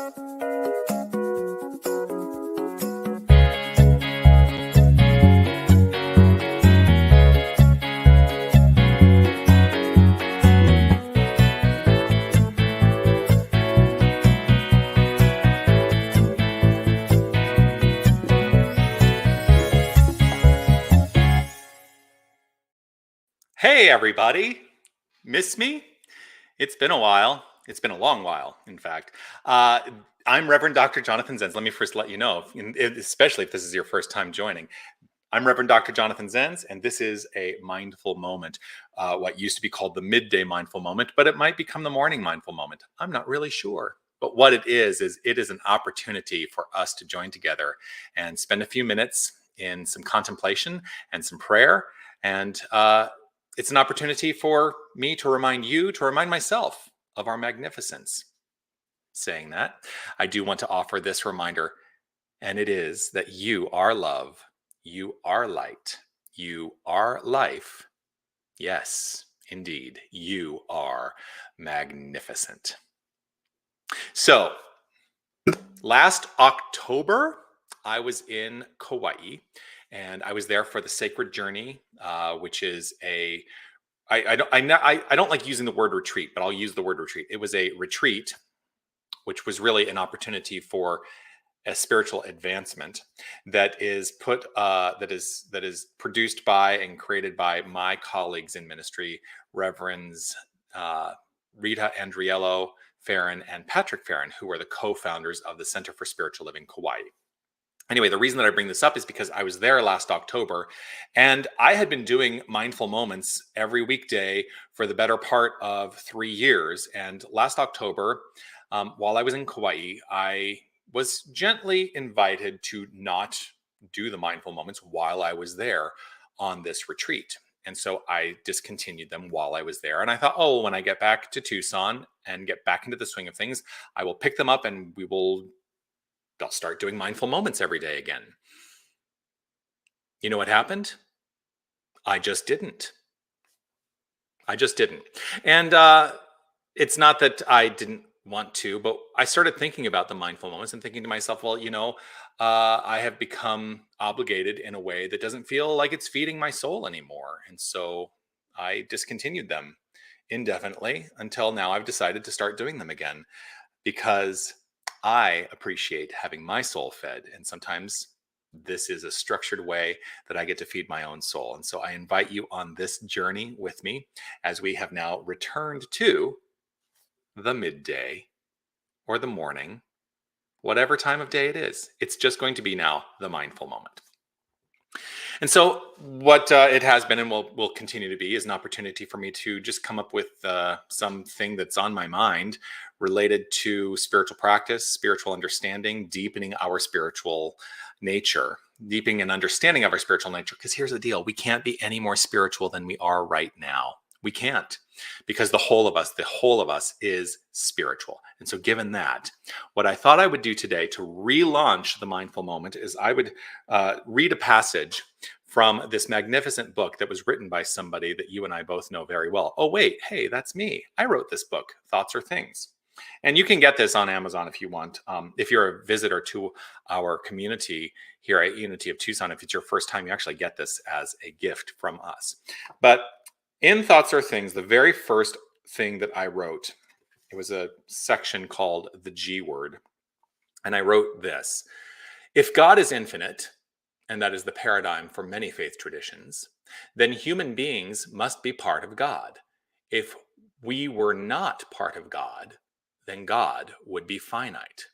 Hey, everybody. Miss me? It's been a while. It's been a long while, in fact. Uh, I'm Reverend Dr. Jonathan Zenz. Let me first let you know, especially if this is your first time joining. I'm Reverend Dr. Jonathan Zenz, and this is a mindful moment, what used to be called the midday mindful moment, but it might become the morning mindful moment. I'm not really sure. But what it is it is an opportunity for us to join together and spend a few minutes in some contemplation and some prayer. And it's an opportunity for me to remind you, to remind myself of our magnificence. Saying that, I do want to offer this reminder, and it is that you are love, you are light, you are life. Yes, indeed, you are magnificent. So, last October, I was in Kauai, and I was there for the Sacred Journey, which is I don't like using the word retreat, but I'll use the word retreat. It was a retreat, which was really an opportunity for a spiritual advancement that is produced by and created by my colleagues in ministry, Reverends Rita Andriello Farron and Patrick Farron, who are the co-founders of the Center for Spiritual Living Kauai. Anyway, the reason that I bring this up is because I was there last October, and I had been doing mindful moments every weekday for the better part of 3 years. And last October, while I was in Kauai, I was gently invited to not do the mindful moments while I was there on this retreat. And so I discontinued them while I was there. And I thought, oh, when I get back to Tucson and get back into the swing of things, I will pick them up and I'll start doing mindful moments every day again. You know what happened? I just didn't. And it's not that I didn't want to, but I started thinking about the mindful moments and thinking to myself, well, I have become obligated in a way that doesn't feel like it's feeding my soul anymore. And so I discontinued them indefinitely until now I've decided to start doing them again because I appreciate having my soul fed. And sometimes this is a structured way that I get to feed my own soul. And so I invite you on this journey with me as we have now returned to the midday or the morning, whatever time of day it is. It's just going to be now the mindful moment. And so what it has been and will continue to be is an opportunity for me to just come up with something that's on my mind related to spiritual practice, spiritual understanding, deepening our spiritual nature, deepening an understanding of our spiritual nature. Because here's the deal. We can't be any more spiritual than we are right now. We can't, because the whole of us is spiritual. And so given that, what I thought I would do today to relaunch the mindful moment is I would read a passage from this magnificent book that was written by somebody that you and I both know very well. Oh, wait, hey, that's me. I wrote this book, Thoughts Are Things. And you can get this on Amazon if you want. If you're a visitor to our community here at Unity of Tucson, if it's your first time, you actually get this as a gift from us. But in Thoughts Are Things, the very first thing that I wrote, it was a section called the G word. And I wrote this: if God is infinite, and that is the paradigm for many faith traditions, then human beings must be part of God. If we were not part of God, then God would be finite.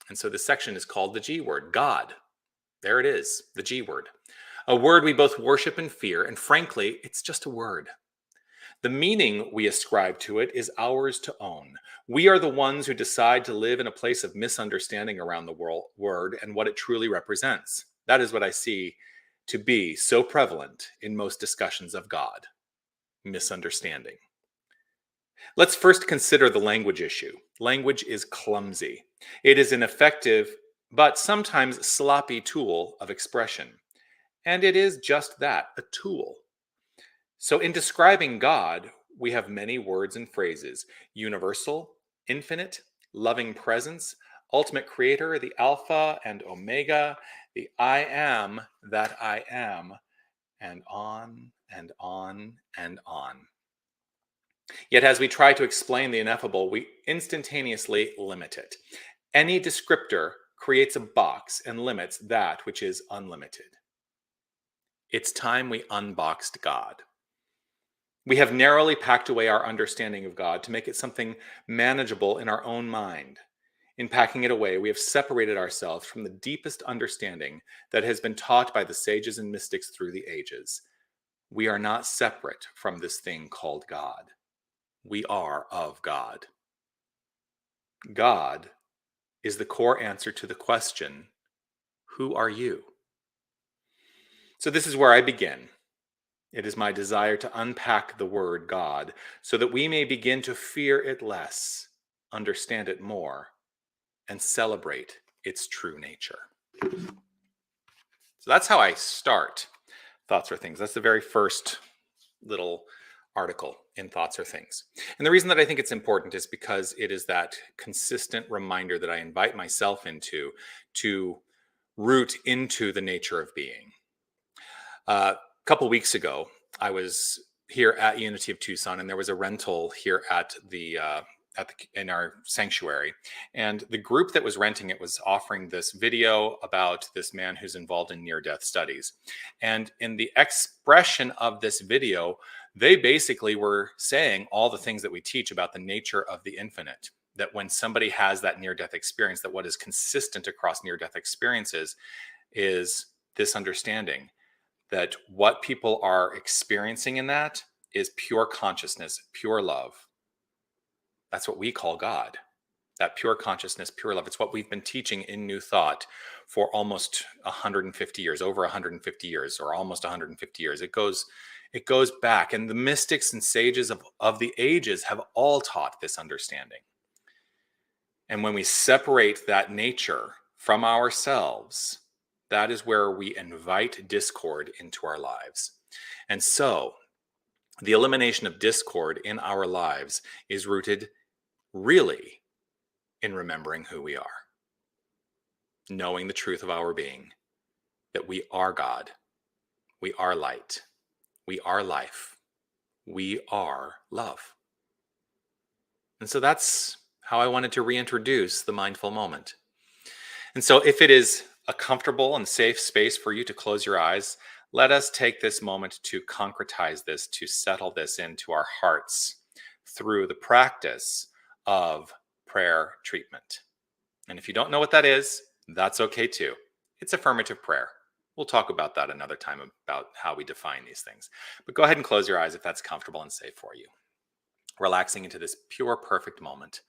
And so this section is called the G word, God. There it is, the G word. A word we both worship and fear, and frankly, it's just a word. The meaning we ascribe to it is ours to own. We are the ones who decide to live in a place of misunderstanding around the word and what it truly represents. That is what I see to be so prevalent in most discussions of God: misunderstanding. Let's first consider the language issue. Language is clumsy. It is an effective, but sometimes sloppy tool of expression. And it is just that, a tool. So in describing God, we have many words and phrases: universal, infinite, loving presence, ultimate creator, the Alpha and Omega, the I am that I am, and on and on and on. Yet as we try to explain the ineffable, we instantaneously limit it. Any descriptor creates a box and limits that which is unlimited. It's time we unboxed God. We have narrowly packed away our understanding of God to make it something manageable in our own mind. In packing it away, we have separated ourselves from the deepest understanding that has been taught by the sages and mystics through the ages. We are not separate from this thing called God. We are of God. God is the core answer to the question, who are you? So this is where I begin. It is my desire to unpack the word God so that we may begin to fear it less, understand it more, and celebrate its true nature. So that's how I start Thoughts Are Things. That's the very first little article in Thoughts Are Things. And the reason that I think it's important is because it is that consistent reminder that I invite myself into to root into the nature of being. A couple weeks ago, I was here at Unity of Tucson, and there was a rental here in our sanctuary. And the group that was renting it was offering this video about this man who's involved in near-death studies. And in the expression of this video, they basically were saying all the things that we teach about the nature of the infinite. That when somebody has that near-death experience, that what is consistent across near-death experiences is this understanding that what people are experiencing in that is pure consciousness, pure love. That's what we call God. That pure consciousness, pure love. It's what we've been teaching in New Thought for almost 150 years, over 150 years, or almost 150 years. It goes back. And the mystics and sages of the ages have all taught this understanding. And when we separate that nature from ourselves, that is where we invite discord into our lives. And so the elimination of discord in our lives is rooted really in remembering who we are, knowing the truth of our being, that we are God, we are light, we are life, we are love. And so that's how I wanted to reintroduce the mindful moment. And so if it is a comfortable and safe space for you to close your eyes, let us take this moment to concretize this, to settle this into our hearts through the practice of prayer treatment. And if you don't know what that is, that's okay too. It's affirmative prayer. We'll talk about that another time, about how we define these things. But go ahead and close your eyes if that's comfortable and safe for you. Relaxing into this pure, perfect moment.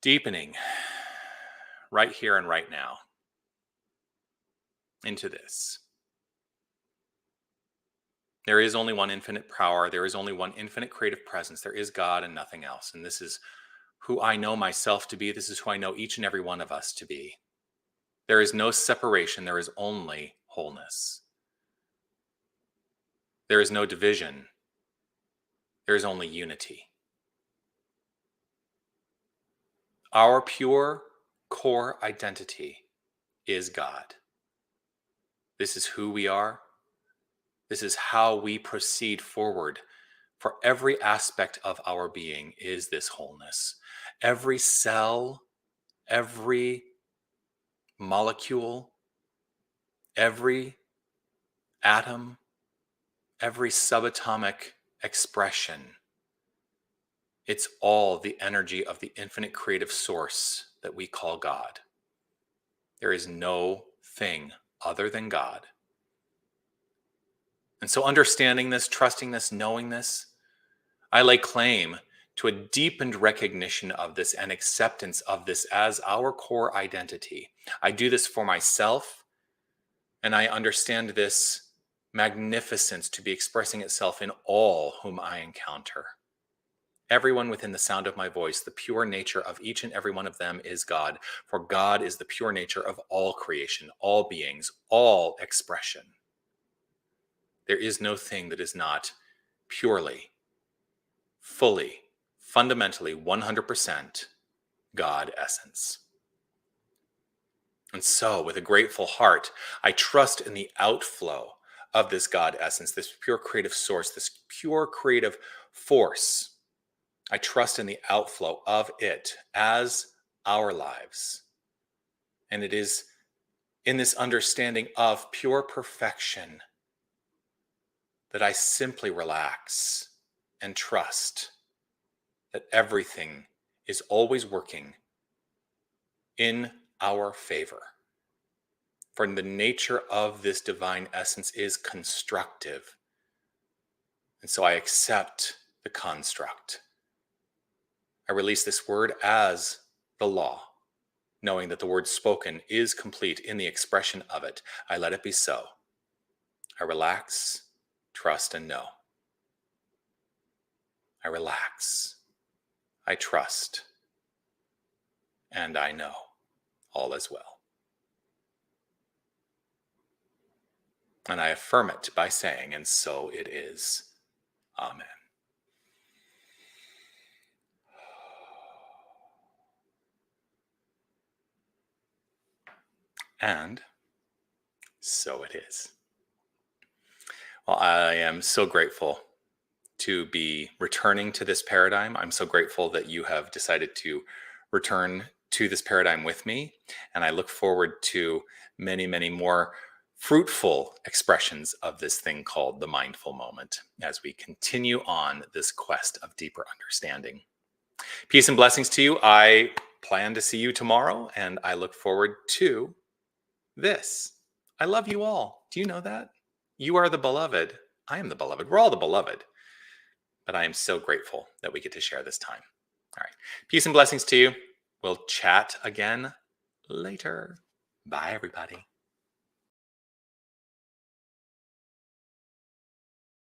Deepening right here and right now into this. There is only one infinite power. There is only one infinite creative presence. There is God and nothing else. And this is who I know myself to be. This is who I know each and every one of us to be. There is no separation. There is only wholeness. There is no division. There is only unity. Our pure core identity is God. This is who we are. This is how we proceed forward. For every aspect of our being is this wholeness. Every cell, every molecule, every atom, every subatomic expression, it's all the energy of the infinite creative source that we call God. There is no thing other than God. And so understanding this, trusting this, knowing this, I lay claim to a deepened recognition of this and acceptance of this as our core identity. I do this for myself, and I understand this magnificence to be expressing itself in all whom I encounter. Everyone within the sound of my voice, the pure nature of each and every one of them is God, for God is the pure nature of all creation, all beings, all expression. There is no thing that is not purely, fully, fundamentally, 100% God essence. And so, with a grateful heart, I trust in the outflow of this God essence, this pure creative source, this pure creative force. I trust in the outflow of it as our lives. And it is in this understanding of pure perfection that I simply relax and trust that everything is always working in our favor. For the nature of this divine essence is constructive. And so I accept the construct. I release this word as the law, knowing that the word spoken is complete in the expression of it. I let it be so. I relax, trust, and know. I relax, I trust, and I know all is well. And I affirm it by saying, and so it is. Amen. And so it is. Well, I am so grateful to be returning to this paradigm. I'm so grateful that you have decided to return to this paradigm with me. And I look forward to many, many more fruitful expressions of this thing called the mindful moment as we continue on this quest of deeper understanding. Peace and blessings to you. I plan to see you tomorrow, and I look forward to this. I love you all. Do you know that? You are the beloved. I am the beloved. We're all the beloved. But I am so grateful that we get to share this time. All right. Peace and blessings to you. We'll chat again later. Bye, everybody.